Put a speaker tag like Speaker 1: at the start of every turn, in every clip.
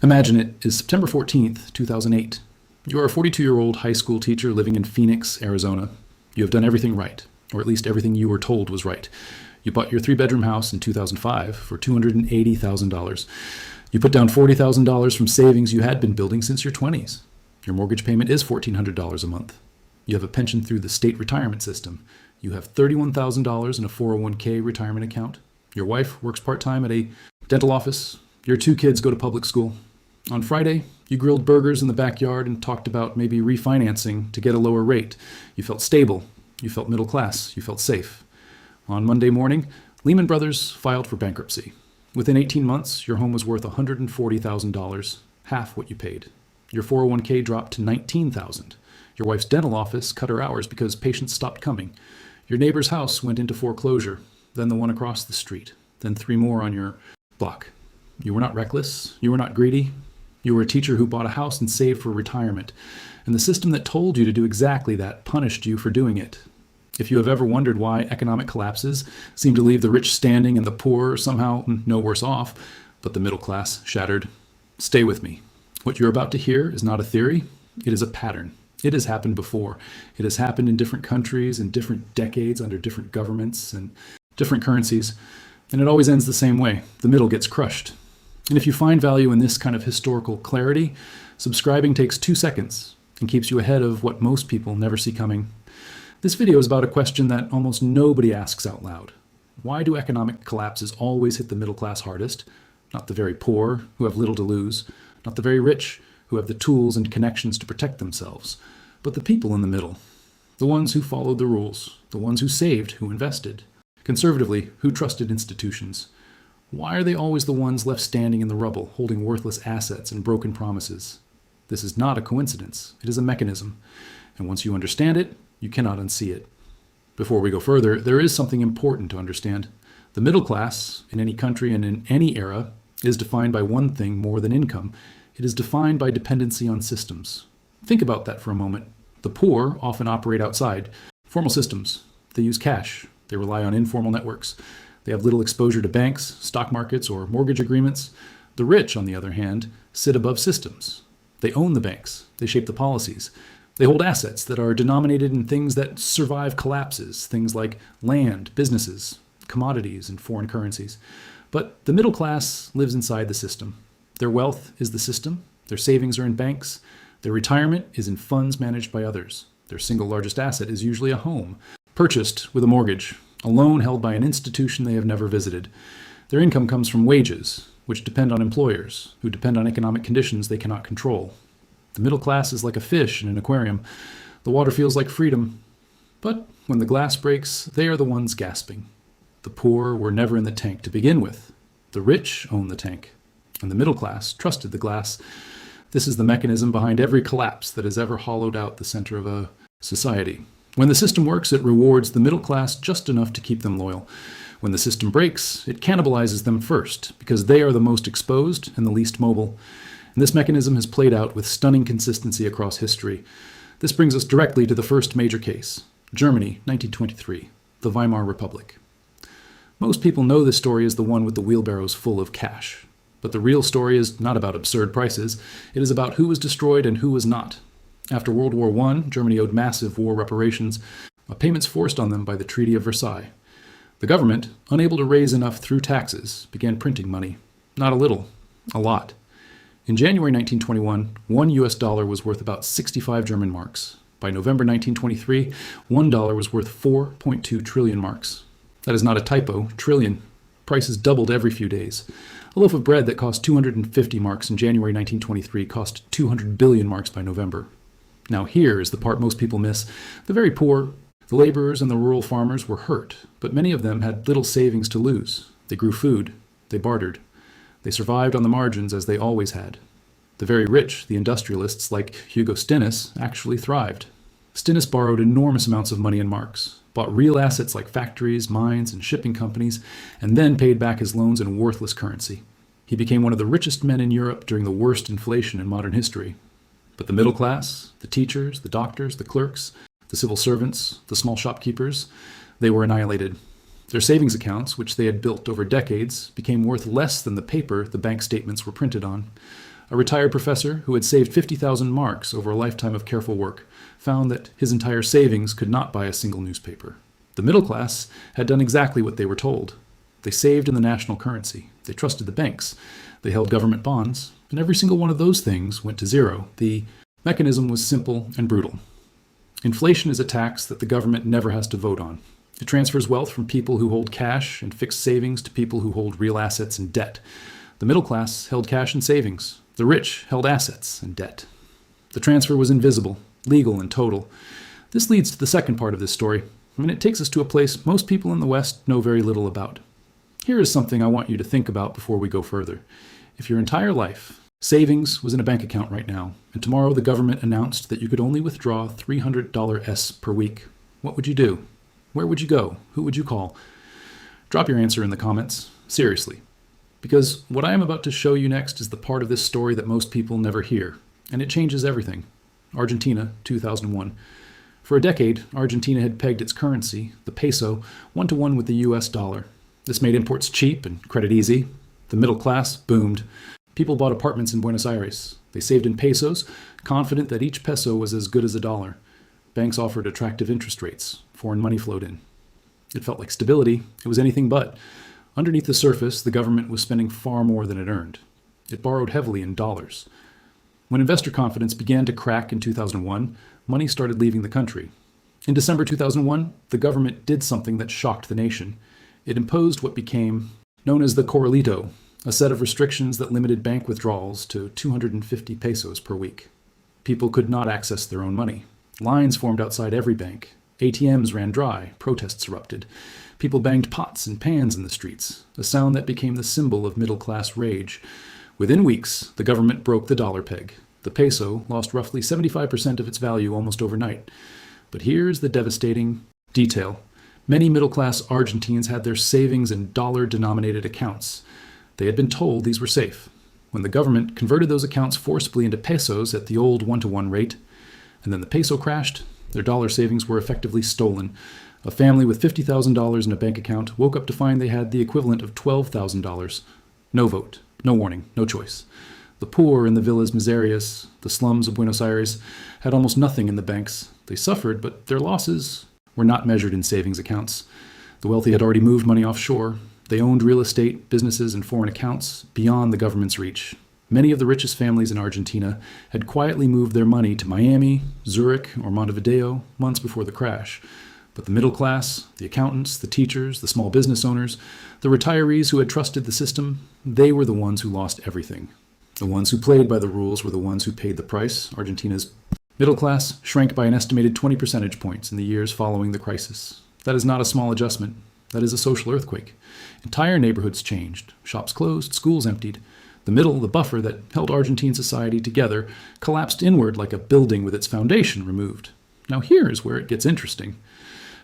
Speaker 1: Imagine it is September 14th, 2008. You are a 42-year-old high school teacher living in Phoenix, Arizona. You have done everything right, or at least everything you were told was right. You bought your 3-bedroom house in 2005 for $280,000. You put down $40,000 from savings you had been building since your 20s. Your mortgage payment is $1,400 a month. You have a pension through the state retirement system. You have $31,000 in a 401k retirement account. Your wife works part-time at a dental office. Your 2 kids go to public school. On Friday, you grilled burgers in the backyard and talked about maybe refinancing to get a lower rate. You felt stable. You felt middle class. You felt safe. On Monday morning, Lehman Brothers filed for bankruptcy. Within 18 months, your home was worth $140,000, half what you paid. Your 401k dropped to $19,000. Your wife's dental office cut her hours because patients stopped coming. Your neighbor's house went into foreclosure, then the one across the street, then 3 more on your block. You were not reckless. You were not greedy. You were a teacher who bought a house and saved for retirement. And the system that told you to do exactly that punished you for doing it. If you have ever wondered why economic collapses seem to leave the rich standing and the poor somehow no worse off, but the middle class shattered, stay with me. What you're about to hear is not a theory. It is a pattern. It has happened before. It has happened in different countries, in different decades, under different governments and different currencies. And it always ends the same way. The middle gets crushed. And if you find value in this kind of historical clarity, subscribing takes 2 seconds and keeps you ahead of what most people never see coming. This video is about a question that almost nobody asks out loud. Why do economic collapses always hit the middle class hardest? Not the very poor, who have little to lose. Not the very rich, who have the tools and connections to protect themselves. But the people in the middle. The ones who followed the rules. The ones who saved, who invested. Conservatively, who trusted institutions. Why are they always the ones left standing in the rubble, holding worthless assets and broken promises? This is not a coincidence. It is a mechanism. And once you understand it, you cannot unsee it. Before we go further, there is something important to understand. The middle class, in any country and in any era, is defined by one thing more than income. It is defined by dependency on systems. Think about that for a moment. The poor often operate outside formal systems. They use cash. They rely on informal networks. They have little exposure to banks, stock markets, or mortgage agreements. The rich, on the other hand, sit above systems. They own the banks. They shape the policies. They hold assets that are denominated in things that survive collapses, things like land, businesses, commodities, and foreign currencies. But the middle class lives inside the system. Their wealth is the system. Their savings are in banks. Their retirement is in funds managed by others. Their single largest asset is usually a home, purchased with a mortgage, a loan held by an institution they have never visited. Their income comes from wages, which depend on employers, who depend on economic conditions they cannot control. The middle class is like a fish in an aquarium. The water feels like freedom. But when the glass breaks, they are the ones gasping. The poor were never in the tank to begin with. The rich own the tank. And the middle class trusted the glass. This is the mechanism behind every collapse that has ever hollowed out the center of a society. When the system works, it rewards the middle class just enough to keep them loyal. When the system breaks, it cannibalizes them first, because they are the most exposed and the least mobile. And this mechanism has played out with stunning consistency across history. This brings us directly to the first major case, Germany, 1923, the Weimar Republic. Most people know this story as the one with the wheelbarrows full of cash. But the real story is not about absurd prices. It is about who was destroyed and who was not. After World War I, Germany owed massive war reparations, payments forced on them by the Treaty of Versailles. The government, unable to raise enough through taxes, began printing money. Not a little, a lot. In January 1921, $1 was worth about 65 German marks. By November 1923, $1 was worth 4.2 trillion marks. That is not a typo, trillion. Prices doubled every few days. A loaf of bread that cost 250 marks in January 1923 cost 200 billion marks by November. Now here is the part most people miss. The very poor, the laborers and the rural farmers were hurt, but many of them had little savings to lose. They grew food. They bartered. They survived on the margins as they always had. The very rich, the industrialists like Hugo Stinnes, actually thrived. Stinnes borrowed enormous amounts of money in marks, bought real assets like factories, mines, and shipping companies, and then paid back his loans in worthless currency. He became one of the richest men in Europe during the worst inflation in modern history. But the middle class, the teachers, the doctors, the clerks, the civil servants, the small shopkeepers, they were annihilated. Their savings accounts, which they had built over decades, became worth less than the paper the bank statements were printed on. A retired professor who had saved 50,000 marks over a lifetime of careful work found that his entire savings could not buy a single newspaper. The middle class had done exactly what they were told. They saved in the national currency. They trusted the banks. They held government bonds, and every single one of those things went to zero. The mechanism was simple and brutal. Inflation is a tax that the government never has to vote on. It transfers wealth from people who hold cash and fixed savings to people who hold real assets and debt. The middle class held cash and savings. The rich held assets and debt. The transfer was invisible, legal, and total. This leads to the second part of this story, and it takes us to a place most people in the West know very little about. Here is something I want you to think about before we go further. If your entire life savings was in a bank account right now, and tomorrow the government announced that you could only withdraw $300 per week, what would you do? Where would you go? Who would you call? Drop your answer in the comments. Seriously. Because what I am about to show you next is the part of this story that most people never hear, and it changes everything. Argentina, 2001. For a decade, Argentina had pegged its currency, the peso, 1-to-1 with the US dollar. This made imports cheap and credit easy. The middle class boomed. People bought apartments in Buenos Aires. They saved in pesos, confident that each peso was as good as a dollar. Banks offered attractive interest rates. Foreign money flowed in. It felt like stability. It was anything but. Underneath the surface, the government was spending far more than it earned. It borrowed heavily in dollars. When investor confidence began to crack in 2001, money started leaving the country. In December 2001, the government did something that shocked the nation. It imposed what became known as the Corralito, a set of restrictions that limited bank withdrawals to 250 pesos per week. People could not access their own money. Lines formed outside every bank. ATMs ran dry. Protests erupted. People banged pots and pans in the streets, a sound that became the symbol of middle-class rage. Within weeks, the government broke the dollar peg. The peso lost roughly 75% of its value almost overnight. But here's the devastating detail. Many middle-class Argentines had their savings in dollar-denominated accounts. They had been told these were safe. When the government converted those accounts forcibly into pesos at the old 1-to-1 rate, and then the peso crashed, their dollar savings were effectively stolen. A family with $50,000 in a bank account woke up to find they had the equivalent of $12,000. No vote, no warning, no choice. The poor in the villas miserias, the slums of Buenos Aires, had almost nothing in the banks. They suffered, but their losses were not measured in savings accounts. The wealthy had already moved money offshore. They owned real estate, businesses, and foreign accounts beyond the government's reach. Many of the richest families in Argentina had quietly moved their money to Miami, Zurich, or Montevideo months before the crash. But the middle class, the accountants, the teachers, the small business owners, the retirees who had trusted the system, they were the ones who lost everything. The ones who played by the rules were the ones who paid the price. Argentina's middle class shrank by an estimated 20 percentage points in the years following the crisis. That is not a small adjustment. That is a social earthquake. Entire neighborhoods changed. Shops closed, schools emptied. The middle, the buffer that held Argentine society together, collapsed inward like a building with its foundation removed. Now here's where it gets interesting.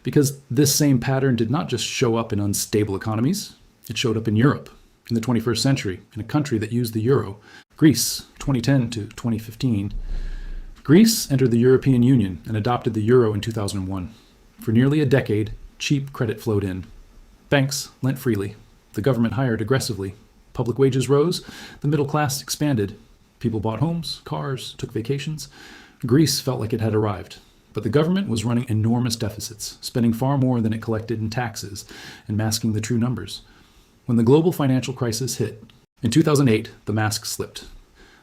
Speaker 1: Because this same pattern did not just show up in unstable economies. It showed up in Europe in the 21st century, in a country that used the euro. Greece, 2010 to 2015. Greece entered the European Union and adopted the euro in 2001. For nearly a decade, cheap credit flowed in. Banks lent freely. The government hired aggressively. Public wages rose. The middle class expanded. People bought homes, cars, took vacations. Greece felt like it had arrived. But the government was running enormous deficits, spending far more than it collected in taxes and masking the true numbers. When the global financial crisis hit, in 2008, the mask slipped.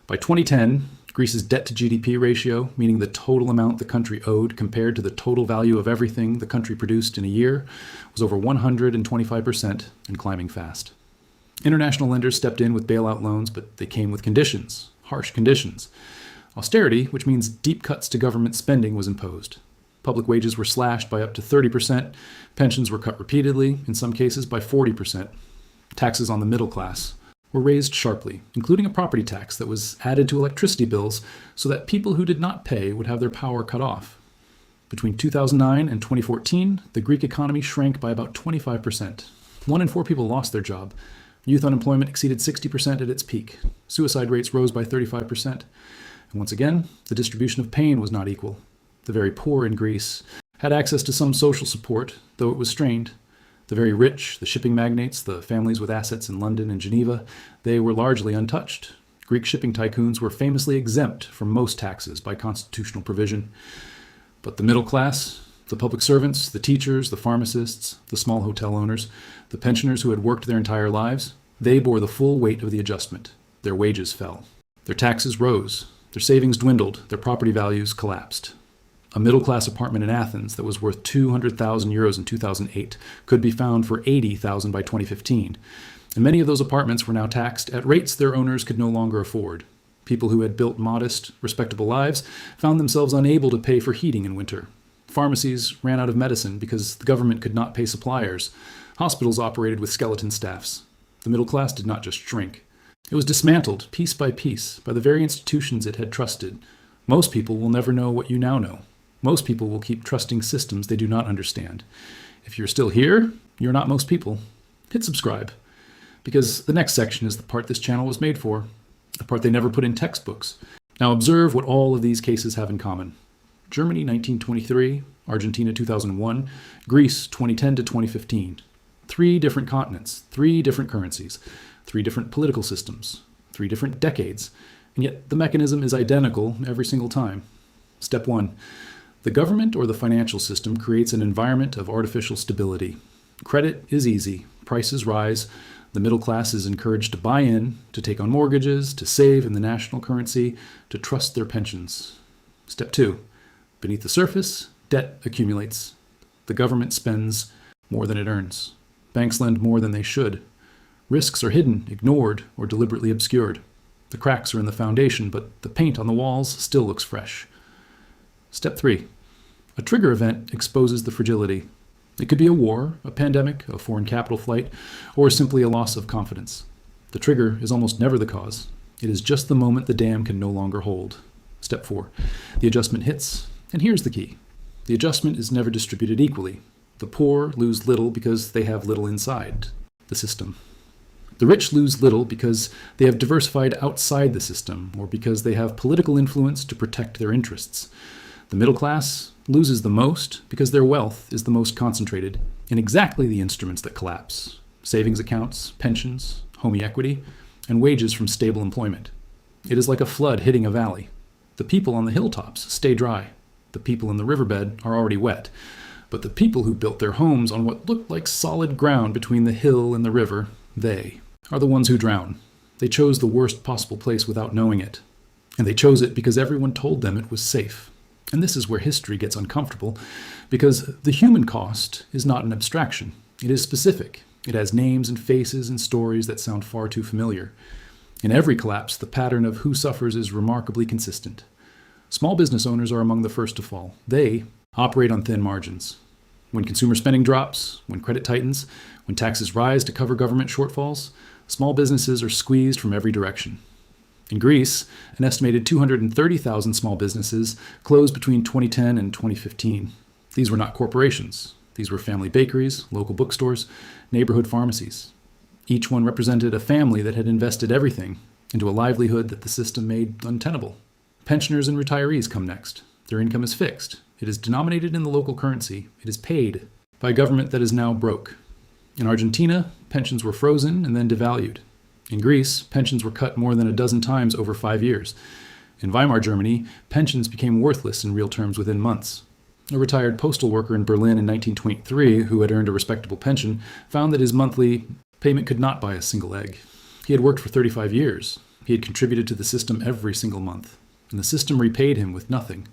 Speaker 1: By 2010, Greece's debt-to-GDP ratio, meaning the total amount the country owed compared to the total value of everything the country produced in a year, was over 125% and climbing fast. International lenders stepped in with bailout loans, but they came with conditions, harsh conditions. Austerity, which means deep cuts to government spending, was imposed. Public wages were slashed by up to 30%. Pensions were cut repeatedly, in some cases by 40%. Taxes on the middle class were raised sharply, including a property tax that was added to electricity bills so that people who did not pay would have their power cut off. Between 2009 and 2014, the Greek economy shrank by about 25%. 1 in 4 people lost their job. Youth unemployment exceeded 60% at its peak. Suicide rates rose by 35%. And once again, the distribution of pain was not equal. The very poor in Greece had access to some social support, though it was strained. The very rich, the shipping magnates, the families with assets in London and Geneva, they were largely untouched. Greek shipping tycoons were famously exempt from most taxes by constitutional provision. But the middle class, the public servants, the teachers, the pharmacists, the small hotel owners, the pensioners who had worked their entire lives, they bore the full weight of the adjustment. Their wages fell. Their taxes rose. Their savings dwindled. Their property values collapsed. A middle-class apartment in Athens that was worth 200,000 euros in 2008 could be found for 80,000 by 2015. And many of those apartments were now taxed at rates their owners could no longer afford. People who had built modest, respectable lives found themselves unable to pay for heating in winter. Pharmacies ran out of medicine because the government could not pay suppliers. Hospitals operated with skeleton staffs. The middle class did not just shrink. It was dismantled piece by piece by the very institutions it had trusted. Most people will never know what you now know. Most people will keep trusting systems they do not understand. If you're still here, you're not most people. Hit subscribe, because the next section is the part this channel was made for, the part they never put in textbooks. Now observe what all of these cases have in common. Germany 1923, Argentina 2001, Greece 2010 to 2015. 3 different continents, 3 different currencies, 3 different political systems, 3 different decades, and yet the mechanism is identical every single time. Step 1. The government or the financial system creates an environment of artificial stability. Credit is easy, prices rise, the middle class is encouraged to buy in, to take on mortgages, to save in the national currency, to trust their pensions. Step 2. Beneath the surface, debt accumulates. The government spends more than it earns. Banks lend more than they should. Risks are hidden, ignored, or deliberately obscured. The cracks are in the foundation, but the paint on the walls still looks fresh. Step 3. A trigger event exposes the fragility. It could be a war, a pandemic, a foreign capital flight, or simply a loss of confidence. The trigger is almost never the cause. It is just the moment the dam can no longer hold. Step 4. The adjustment hits, and here's the key. The adjustment is never distributed equally. The poor lose little because they have little inside the system. The rich lose little because they have diversified outside the system, or because they have political influence to protect their interests. The middle class loses the most because their wealth is the most concentrated in exactly the instruments that collapse: savings accounts, pensions, home equity, and wages from stable employment. It is like a flood hitting a valley. The people on the hilltops stay dry. The people in the riverbed are already wet. But the people who built their homes on what looked like solid ground between the hill and the river, they are the ones who drown. They chose the worst possible place without knowing it. And they chose it because everyone told them it was safe. And this is where history gets uncomfortable, because the human cost is not an abstraction. It is specific. It has names and faces and stories that sound far too familiar. In every collapse, the pattern of who suffers is remarkably consistent. Small business owners are among the first to fall. They operate on thin margins. When consumer spending drops, when credit tightens, when taxes rise to cover government shortfalls, small businesses are squeezed from every direction. In Greece, an estimated 230,000 small businesses closed between 2010 and 2015. These were not corporations. These were family bakeries, local bookstores, neighborhood pharmacies. Each one represented a family that had invested everything into a livelihood that the system made untenable. Pensioners and retirees come next. Their income is fixed. It is denominated in the local currency. It is paid by a government that is now broke. In Argentina, pensions were frozen and then devalued. In Greece, pensions were cut more than a dozen times over 5 years. In Weimar Germany, pensions became worthless in real terms within months. A retired postal worker in Berlin in 1923, who had earned a respectable pension, found that his monthly payment could not buy a single egg. He had worked for 35 years. He had contributed to the system every single month, and the system repaid him with nothing.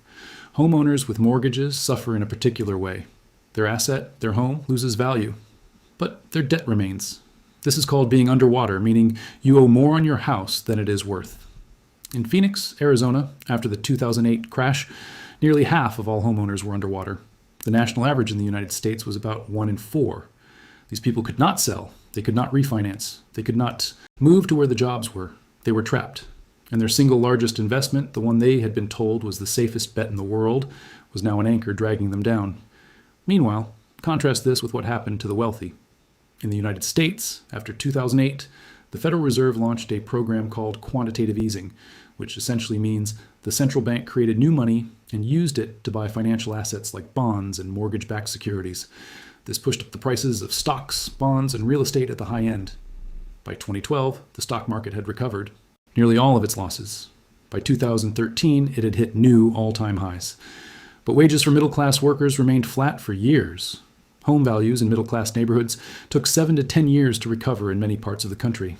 Speaker 1: Homeowners with mortgages suffer in a particular way. Their asset, their home, loses value, but their debt remains. This is called being underwater, meaning you owe more on your house than it is worth. In Phoenix, Arizona, after the 2008 crash, nearly half of all homeowners were underwater. The national average in the United States was about 1 in 4. These people could not sell. They could not refinance. They could not move to where the jobs were. They were trapped. And their single largest investment, the one they had been told was the safest bet in the world, was now an anchor dragging them down. Meanwhile, contrast this with what happened to the wealthy. In the United States, after 2008, the Federal Reserve launched a program called quantitative easing, which essentially means the central bank created new money and used it to buy financial assets like bonds and mortgage-backed securities. This pushed up the prices of stocks, bonds, and real estate at the high end. By 2012, the stock market had recovered. nearly all of its losses. By 2013, it had hit new all-time highs. But wages for middle-class workers remained flat for years. Home values in middle-class neighborhoods took 7 to 10 years to recover in many parts of the country.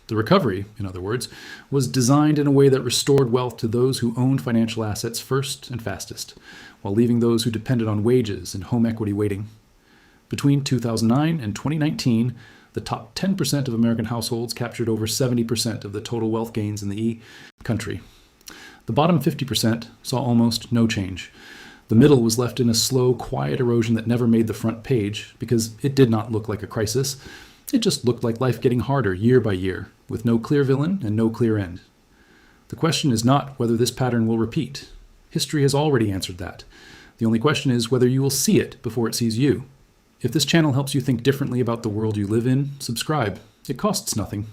Speaker 1: The recovery, in other words, was designed in a way that restored wealth to those who owned financial assets first and fastest, while leaving those who depended on wages and home equity waiting. Between 2009 and 2019, the top 10% of American households captured over 70% of the total wealth gains in the country. The bottom 50% saw almost no change. The middle was left in a slow, quiet erosion that never made the front page because it did not look like a crisis. It just looked like life getting harder year by year, with no clear villain and no clear end. The question is not whether this pattern will repeat. History has already answered that. The only question is whether you will see it before it sees you. If this channel helps you think differently about the world you live in, subscribe. It costs nothing,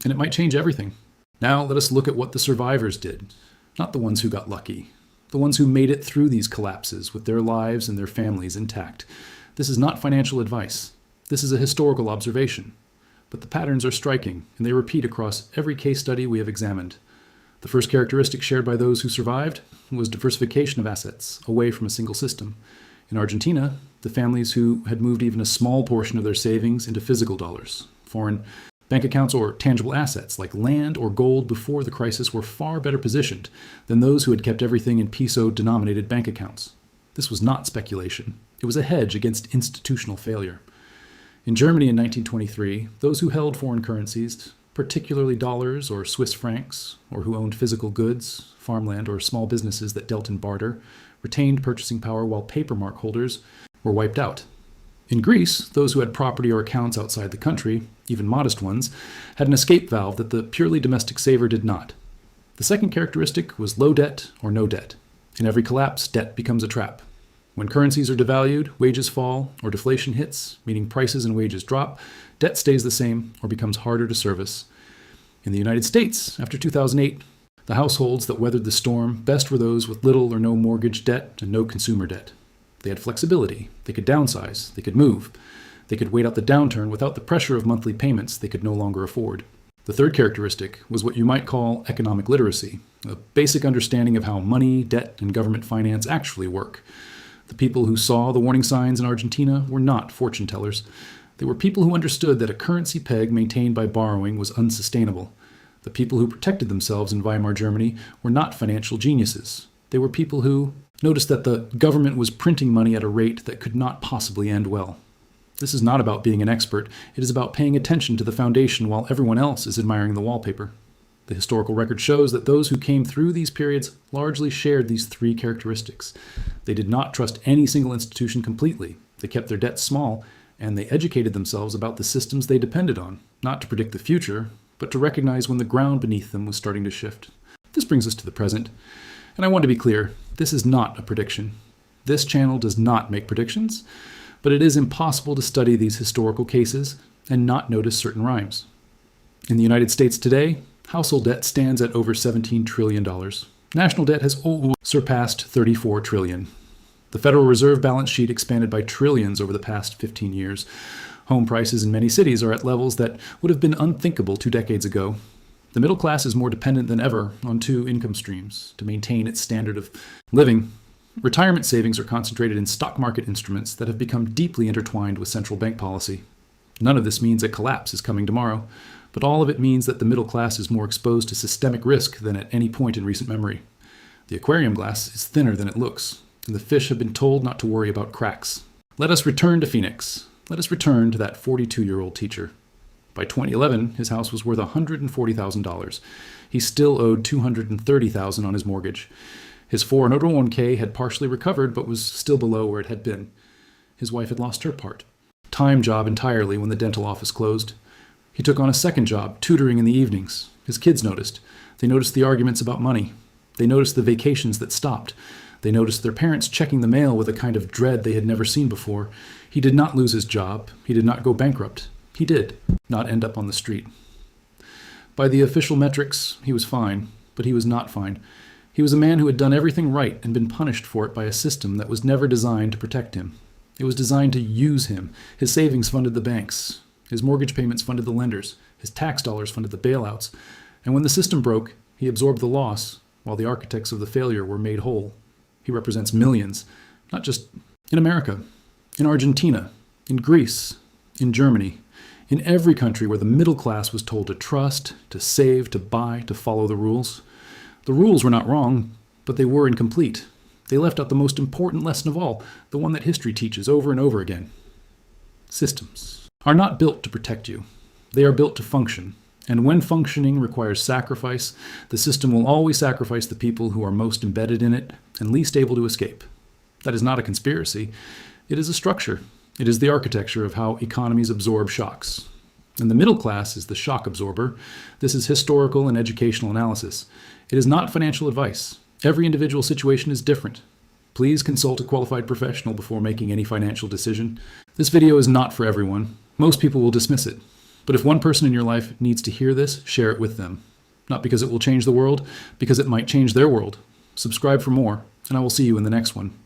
Speaker 1: and it might change everything. Now let us look at what the survivors did, not the ones who got lucky, the ones who made it through these collapses with their lives and their families intact. This is not financial advice. This is a historical observation. But the patterns are striking, and they repeat across every case study we have examined. The first characteristic shared by those who survived was diversification of assets, away from a single system. In Argentina, the families who had moved even a small portion of their savings into physical dollars, foreign bank accounts, or tangible assets like land or gold before the crisis were far better positioned than those who had kept everything in peso-denominated bank accounts. This was not speculation. It was a hedge against institutional failure. In Germany in 1923, those who held foreign currencies, particularly dollars or Swiss francs, or who owned physical goods, farmland, or small businesses that dealt in barter, retained purchasing power while paper mark holders were wiped out. In Greece, those who had property or accounts outside the country, even modest ones, had an escape valve that the purely domestic saver did not. The second characteristic was low debt or no debt. In every collapse, debt becomes a trap. When currencies are devalued, wages fall, or deflation hits, meaning prices and wages drop, debt stays the same or becomes harder to service. In the United States, after 2008, the households that weathered the storm best were those with little or no mortgage debt and no consumer debt. They had flexibility. They could downsize. They could move. They could wait out the downturn without the pressure of monthly payments they could no longer afford. The third characteristic was what you might call economic literacy, a basic understanding of how money, debt, and government finance actually work. The people who saw the warning signs in Argentina were not fortune tellers. They were people who understood that a currency peg maintained by borrowing was unsustainable. The people who protected themselves in Weimar Germany were not financial geniuses. They were people who noticed that the government was printing money at a rate that could not possibly end well. This is not about being an expert. It is about paying attention to the foundation while everyone else is admiring the wallpaper. The historical record shows that those who came through these periods largely shared these three characteristics. They did not trust any single institution completely. They kept their debts small, and they educated themselves about the systems they depended on, not to predict the future, but to recognize when the ground beneath them was starting to shift. This brings us to the present. And I want to be clear, this is not a prediction. This channel does not make predictions, but it is impossible to study these historical cases and not notice certain rhymes. In the United States today, household debt stands at over $17 trillion. National debt has surpassed $34 trillion. The Federal Reserve balance sheet expanded by trillions over the past 15 years. Home prices in many cities are at levels that would have been unthinkable 2 decades ago. The middle class is more dependent than ever on 2 income streams to maintain its standard of living. Retirement savings are concentrated in stock market instruments that have become deeply intertwined with central bank policy. None of this means a collapse is coming tomorrow, but all of it means that the middle class is more exposed to systemic risk than at any point in recent memory. The aquarium glass is thinner than it looks, and the fish have been told not to worry about cracks. Let us return to Phoenix. Let us return to that 42-year-old teacher. By 2011, his house was worth $140,000. He still owed $230,000 on his mortgage. His 401k had partially recovered, but was still below where it had been. His wife had lost her part. Time job entirely when the dental office closed. He took on a second job, tutoring in the evenings. His kids noticed. They noticed the arguments about money. They noticed the vacations that stopped. They noticed their parents checking the mail with a kind of dread they had never seen before. He did not lose his job. He did not go bankrupt. He did not end up on the street. By the official metrics, he was fine, but he was not fine. He was a man who had done everything right and been punished for it by a system that was never designed to protect him. It was designed to use him. His savings funded the banks. His mortgage payments funded the lenders. His tax dollars funded the bailouts. And when the system broke, he absorbed the loss, while the architects of the failure were made whole. He represents millions, not just in America, in Argentina, in Greece, in Germany, in every country where the middle class was told to trust, to save, to buy, to follow the rules. The rules were not wrong, but they were incomplete. They left out the most important lesson of all, the one that history teaches over and over again. Systems are not built to protect you. They are built to function. And when functioning requires sacrifice, the system will always sacrifice the people who are most embedded in it and least able to escape. That is not a conspiracy. It is a structure. It is the architecture of how economies absorb shocks. And the middle class is the shock absorber. This is historical and educational analysis. It is not financial advice. Every individual situation is different. Please consult a qualified professional before making any financial decision. This video is not for everyone. Most people will dismiss it. But if one person in your life needs to hear this, share it with them. Not because it will change the world, because it might change their world. Subscribe for more, and I will see you in the next one.